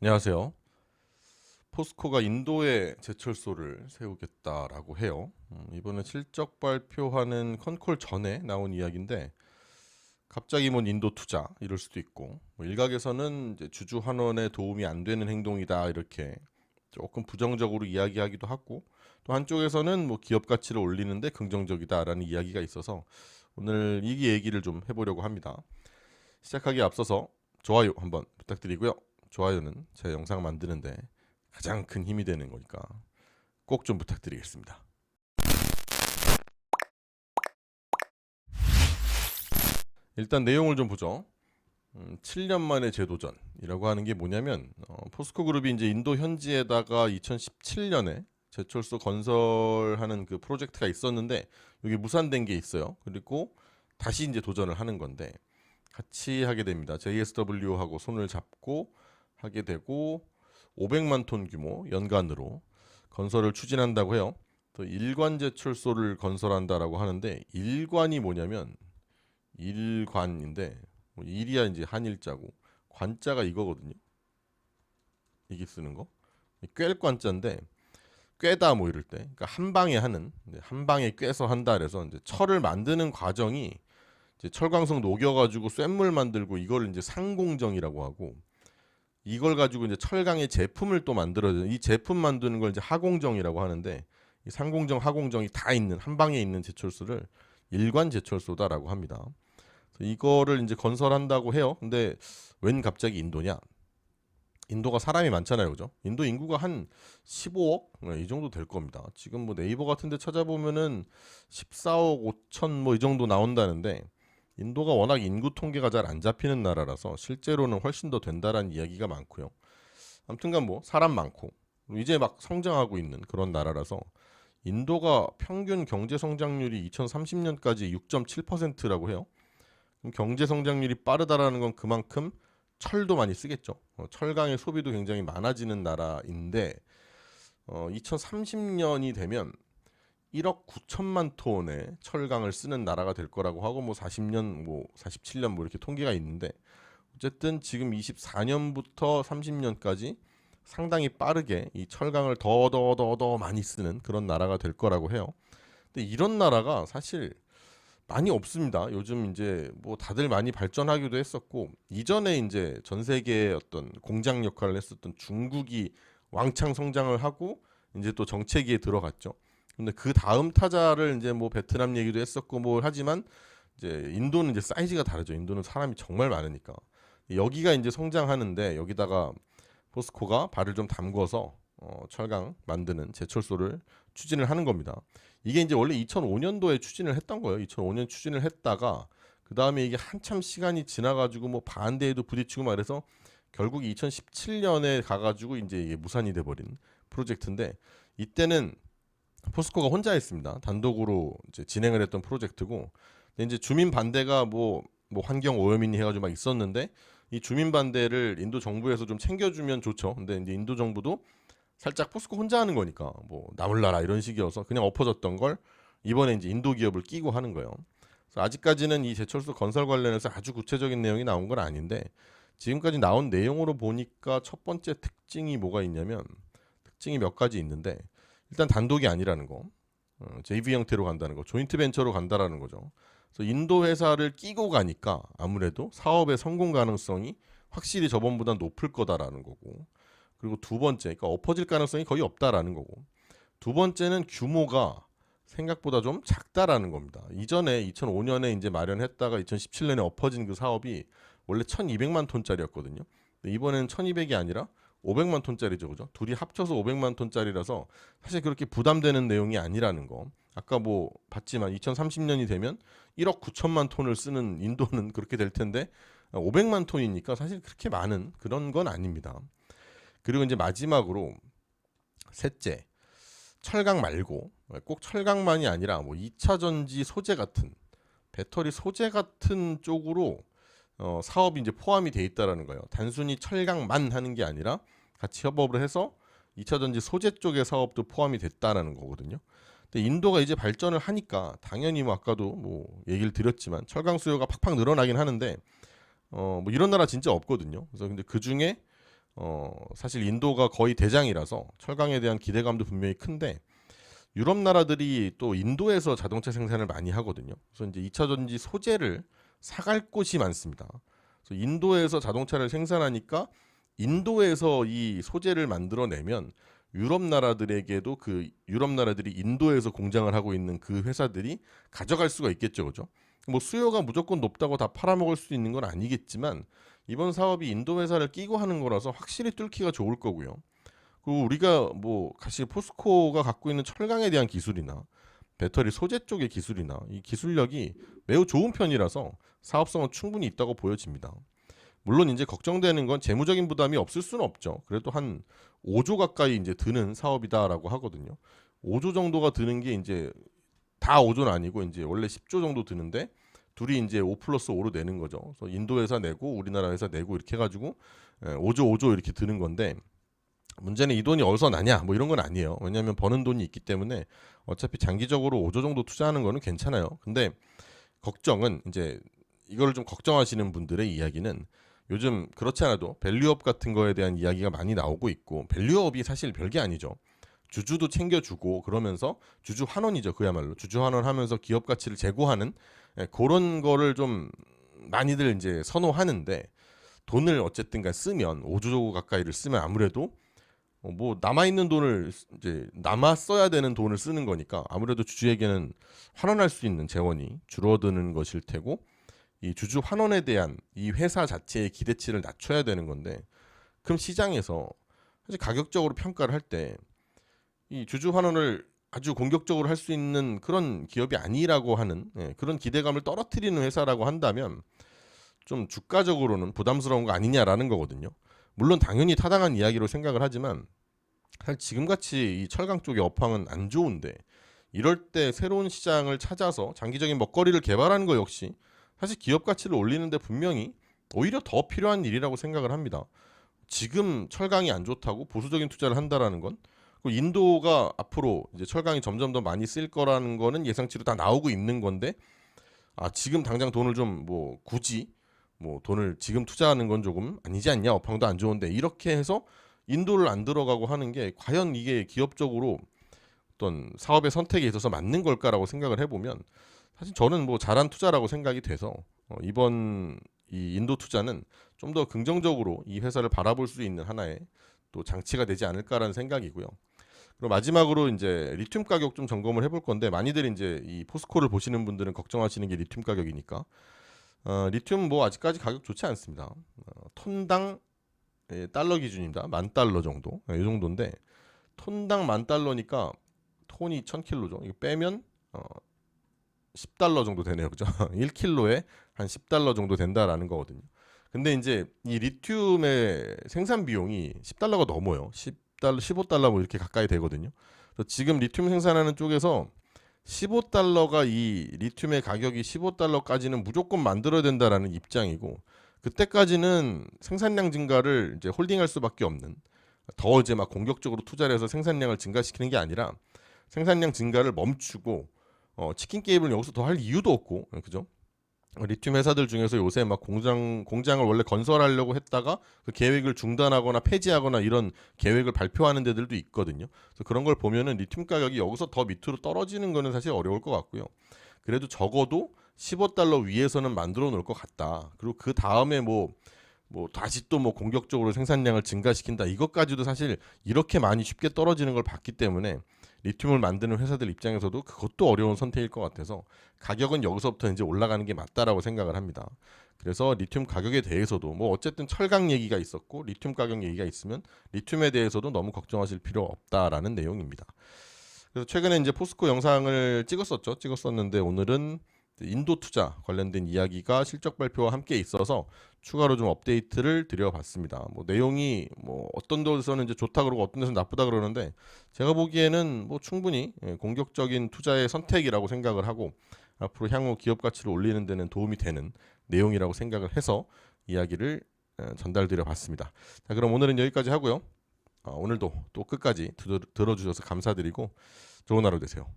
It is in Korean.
안녕하세요. 포스코가 인도에 제철소를 세우겠다라고 해요. 이번에 실적 발표하는 컨콜 전에 나온 이야기인데 갑자기 뭔 인도 투자 이럴 수도 있고 뭐 일각에서는 이제 주주 환원에 도움이 안 되는 행동이다 이렇게 조금 부정적으로 이야기하기도 하고 또 한쪽에서는 뭐 기업 가치를 올리는데 긍정적이다라는 이야기가 있어서 오늘 이 얘기를 좀 해보려고 합니다. 시작하기에 앞서서 좋아요 한번 부탁드리고요. 좋아요는 제 영상 만드는데 가장 큰 힘이 되는 거니까 꼭 좀 부탁드리겠습니다. 일단 내용을 좀 보죠. 7년 만에 재도전이라고 하는 게 뭐냐면 포스코 그룹이 이제 인도 현지에다가 2017년에 제철소 건설하는 그 프로젝트가 있었는데 이게 무산된 게 있어요. 그리고 다시 이제 도전을 하는 건데 같이 하게 됩니다. JSW하고 손을 잡고 하게 되고 500만 톤 규모 연간으로 건설을 추진한다고 해요. 또 일관 제철소를 건설한다라고 하는데 일관이 뭐냐면 일관인데 뭐 일이야 이제 한일자고 관자가 이거거든요. 이게 쓰는 거. 꿰 관자인데 꿰다 뭐 이럴 때 그러니까 한 방에 하는 한 방에 꿰서 한다 그래서 이제 철을 만드는 과정이 이제 철광석 녹여가지고 쇳물 만들고 이걸 이제 상공정이라고 하고 이걸 가지고 이제 철강의 제품을 또 만들어야 이 제품 만드는 걸 이제 하공정이라고 하는데 이 상공정, 하공정이 다 있는 한 방에 있는 제철소를 일관 제철소다라고 합니다. 그래서 이거를 이제 건설한다고 해요. 근데 웬 갑자기 인도냐? 인도가 사람이 많잖아요, 그죠? 인도 인구가 한 15억 이 정도 될 겁니다. 지금 뭐 네이버 같은데 찾아보면은 14억 5천 뭐 이 정도 나온다는데 인도가 워낙 인구 통계가 잘 안 잡히는 나라라서 실제로는 훨씬 더 된다라는 이야기가 많고요. 아무튼간 뭐 사람 많고 이제 막 성장하고 있는 그런 나라라서 인도가 평균 경제 성장률이 2030년까지 6.7%라고 해요. 그럼 경제 성장률이 빠르다라는 건 그만큼 철도 많이 쓰겠죠. 철강의 소비도 굉장히 많아지는 나라인데 2030년이 되면 1억 9천만 톤의 철강을 쓰는 나라가 될 거라고 하고 뭐 40년 뭐 47년 뭐 이렇게 통계가 있는데 어쨌든 지금 24년부터 30년까지 상당히 빠르게 이 철강을 더 많이 쓰는 그런 나라가 될 거라고 해요. 근데 이런 나라가 사실 많이 없습니다. 요즘 이제 뭐 다들 많이 발전하기도 했었고 이전에 이제 전 세계의 어떤 공장 역할을 했었던 중국이 왕창 성장을 하고 이제 또 정체기에 들어갔죠. 근데 그 다음 타자를 이제 뭐 베트남 얘기도 했었고 뭐 하지만 이제 인도는 이제 사이즈가 다르죠. 인도는 사람이 정말 많으니까 여기가 이제 성장하는데 여기다가 포스코가 발을 좀 담궈서 철강 만드는 제철소를 추진을 하는 겁니다. 이게 이제 원래 2005년도에 추진을 했던 거예요. 2005년 추진을 했다가 그 다음에 이게 한참 시간이 지나가지고 뭐 반대에도 부딪히고 말해서 결국 2017년에 가가지고 이제 이게 무산이 돼버린 프로젝트인데 이때는 포스코가 혼자 했습니다. 단독으로 이제 진행을 했던 프로젝트고 근데 이제 주민 반대가 뭐 환경 오염이니 해가지고 막 있었는데 이 주민 반대를 인도 정부에서 좀 챙겨주면 좋죠. 근데 이제 인도 정부도 살짝 포스코 혼자 하는 거니까 뭐 나 몰라라 이런 식이어서 그냥 엎어졌던 걸 이번에 이제 인도 기업을 끼고 하는 거예요. 그래서 아직까지는 이 제철소 건설 관련해서 아주 구체적인 내용이 나온 건 아닌데 지금까지 나온 내용으로 보니까 첫 번째 특징이 뭐가 있냐면 특징이 몇 가지 있는데 일단 단독이 아니라는 거, JV 형태로 간다는 거, 조인트 벤처로 간다라는 거죠. 그래서 인도 회사를 끼고 가니까 아무래도 사업의 성공 가능성이 확실히 저번보다 높을 거다라는 거고 그리고 두 번째, 그러니까 엎어질 가능성이 거의 없다라는 거고. 두 번째는 규모가 생각보다 좀 작다라는 겁니다. 이전에 2005년에 이제 마련했다가 2017년에 엎어진 그 사업이 원래 1,200만 톤짜리였거든요. 근데 이번에는 1,200이 아니라 500만 톤짜리죠, 그죠? 둘이 합쳐서 500만 톤짜리라서 사실 그렇게 부담되는 내용이 아니라는 거. 아까 뭐 봤지만 2030년이 되면 1억 9천만 톤을 쓰는 인도는 그렇게 될 텐데 500만 톤이니까 사실 그렇게 많은 그런 건 아닙니다. 그리고 이제 마지막으로 셋째, 철강 말고 꼭 철강만이 아니라 뭐 2차 전지 소재 같은 배터리 소재 같은 쪽으로 사업이 이제 포함이 돼 있다라는 거예요. 단순히 철강만 하는 게 아니라 같이 협업을 해서 2차 전지 소재 쪽의 사업도 포함이 됐다라는 거거든요. 근데 인도가 이제 발전을 하니까 당연히 뭐 아까도 뭐 얘기를 드렸지만 철강 수요가 팍팍 늘어나긴 하는데 뭐 이런 나라 진짜 없거든요. 그래서 근데 그 중에 사실 인도가 거의 대장이라서 철강에 대한 기대감도 분명히 큰데 유럽 나라들이 또 인도에서 자동차 생산을 많이 하거든요. 그래서 이제 2차 전지 소재를 사갈 곳이 많습니다. 그래서 인도에서 자동차를 생산하니까 인도에서 이 소재를 만들어내면 유럽 나라들에게도 그 유럽 나라들이 인도에서 공장을 하고 있는 그 회사들이 가져갈 수가 있겠죠, 그죠? 뭐 수요가 무조건 높다고 다 팔아먹을 수 있는 건 아니겠지만 이번 사업이 인도 회사를 끼고 하는 거라서 확실히 뚫기가 좋을 거고요. 그리고 우리가 뭐 사실 포스코가 갖고 있는 철강에 대한 기술이나 배터리 소재 쪽의 기술이나 이 기술력이 매우 좋은 편이라서 사업성은 충분히 있다고 보여집니다. 물론 이제 걱정되는 건 재무적인 부담이 없을 수는 없죠. 그래도 한 5조 가까이 이제 드는 사업이다라고 하거든요. 5조 정도가 드는 게 이제 다 5조는 아니고 이제 원래 10조 정도 드는데 둘이 이제 5 플러스 5로 내는 거죠. 그래서 인도 회사 내고 우리나라 회사 내고 이렇게 해가지고 5조 이렇게 드는 건데 문제는 이 돈이 어디서 나냐 뭐 이런 건 아니에요. 왜냐하면 버는 돈이 있기 때문에 어차피 장기적으로 5조 정도 투자하는 거는 괜찮아요. 근데 걱정은 이제 이거를 좀 걱정하시는 분들의 이야기는 요즘 그렇지 않아도 밸류업 같은 거에 대한 이야기가 많이 나오고 있고 밸류업이 사실 별게 아니죠. 주주도 챙겨주고 그러면서 주주 환원이죠. 그야말로 주주 환원하면서 기업 가치를 제고하는 그런 거를 좀 많이들 이제 선호하는데 돈을 어쨌든가 쓰면 5조 가까이를 쓰면 아무래도 뭐 남아 있는 돈을 이제 남아 써야 되는 돈을 쓰는 거니까 아무래도 주주에게는 환원할 수 있는 재원이 줄어드는 것일 테고 이 주주 환원에 대한 이 회사 자체의 기대치를 낮춰야 되는 건데 그럼 시장에서 사실 가격적으로 평가를 할 때 이 주주 환원을 아주 공격적으로 할 수 있는 그런 기업이 아니라고 하는 그런 기대감을 떨어뜨리는 회사라고 한다면 좀 주가적으로는 부담스러운 거 아니냐라는 거거든요. 물론 당연히 타당한 이야기로 생각을 하지만 사실 지금같이 이 철강 쪽의 업황은 안 좋은데 이럴 때 새로운 시장을 찾아서 장기적인 먹거리를 개발하는 거 역시 사실 기업 가치를 올리는데 분명히 오히려 더 필요한 일이라고 생각을 합니다. 지금 철강이 안 좋다고 보수적인 투자를 한다라는 건 인도가 앞으로 이제 철강이 점점 더 많이 쓸 거라는 거는 예상치로 다 나오고 있는 건데 지금 당장 돈을 좀 뭐 굳이 뭐 돈을 지금 투자하는 건 조금 아니지 않냐 업황도 안 좋은데 이렇게 해서 인도를 안 들어가고 하는 게 과연 이게 기업적으로 어떤 사업의 선택에 있어서 맞는 걸까라고 생각을 해보면 사실 저는 뭐 잘한 투자라고 생각이 돼서 이번 이 인도 투자는 좀 더 긍정적으로 이 회사를 바라볼 수 있는 하나의 또 장치가 되지 않을까라는 생각이고요. 그리고 마지막으로 이제 리튬 가격 좀 점검을 해볼 건데 많이들 이제 이 포스코를 보시는 분들은 걱정하시는 게 리튬 가격이니까 리튬 뭐 아직까지 가격 좋지 않습니다. 톤당 달러 기준입니다. 10,000달러 정도 이 정도인데 톤당 10,000달러니까 톤이 1000킬로죠. 이거 빼면 10달러 정도 되네요. 그죠? 1킬로에 한 10달러 정도 된다라는 거거든요. 근데 이제 이 리튬의 생산 비용이 10달러가 넘어요. 10달러, 15달러 뭐 이렇게 가까이 되거든요. 그래서 지금 리튬 생산하는 쪽에서 15달러가 이 리튬의 가격이 15달러까지는 무조건 만들어야 된다라는 입장이고 그때까지는 생산량 증가를 이제 홀딩할 수밖에 없는 더 이제 막 공격적으로 투자를 해서 생산량을 증가시키는 게 아니라 생산량 증가를 멈추고 치킨 게임을 여기서 더 할 이유도 없고 그죠? 리튬 회사들 중에서 요새 막 공장을 원래 건설하려고 했다가 그 계획을 중단하거나 폐지하거나 이런 계획을 발표하는 데들도 있거든요. 그래서 그런 걸 보면은 리튬 가격이 여기서 더 밑으로 떨어지는 거는 사실 어려울 것 같고요. 그래도 적어도 15달러 위에서는 만들어 놓을 것 같다. 그리고 그 다음에 뭐 다시 또 뭐 공격적으로 생산량을 증가시킨다. 이것까지도 사실 이렇게 많이 쉽게 떨어지는 걸 봤기 때문에 리튬을 만드는 회사들 입장에서도 그것도 어려운 선택일 것 같아서 가격은 여기서부터 이제 올라가는 게 맞다라고 생각을 합니다. 그래서 리튬 가격에 대해서도 뭐 어쨌든 철강 얘기가 있었고 리튬 가격 얘기가 있으면 리튬에 대해서도 너무 걱정하실 필요 없다라는 내용입니다. 그래서 최근에 이제 포스코 영상을 찍었었는데 오늘은 인도 투자 관련된 이야기가 실적 발표와 함께 있어서 추가로 좀 업데이트를 드려봤습니다. 뭐 내용이 뭐 어떤 데서는 이제 좋다 그러고 어떤 데서는 나쁘다 그러는데 제가 보기에는 뭐 충분히 공격적인 투자의 선택이라고 생각을 하고 앞으로 향후 기업 가치를 올리는 데는 도움이 되는 내용이라고 생각을 해서 이야기를 전달드려봤습니다. 자, 그럼 오늘은 여기까지 하고요. 오늘도 또 끝까지 들어주셔서 감사드리고 좋은 하루 되세요.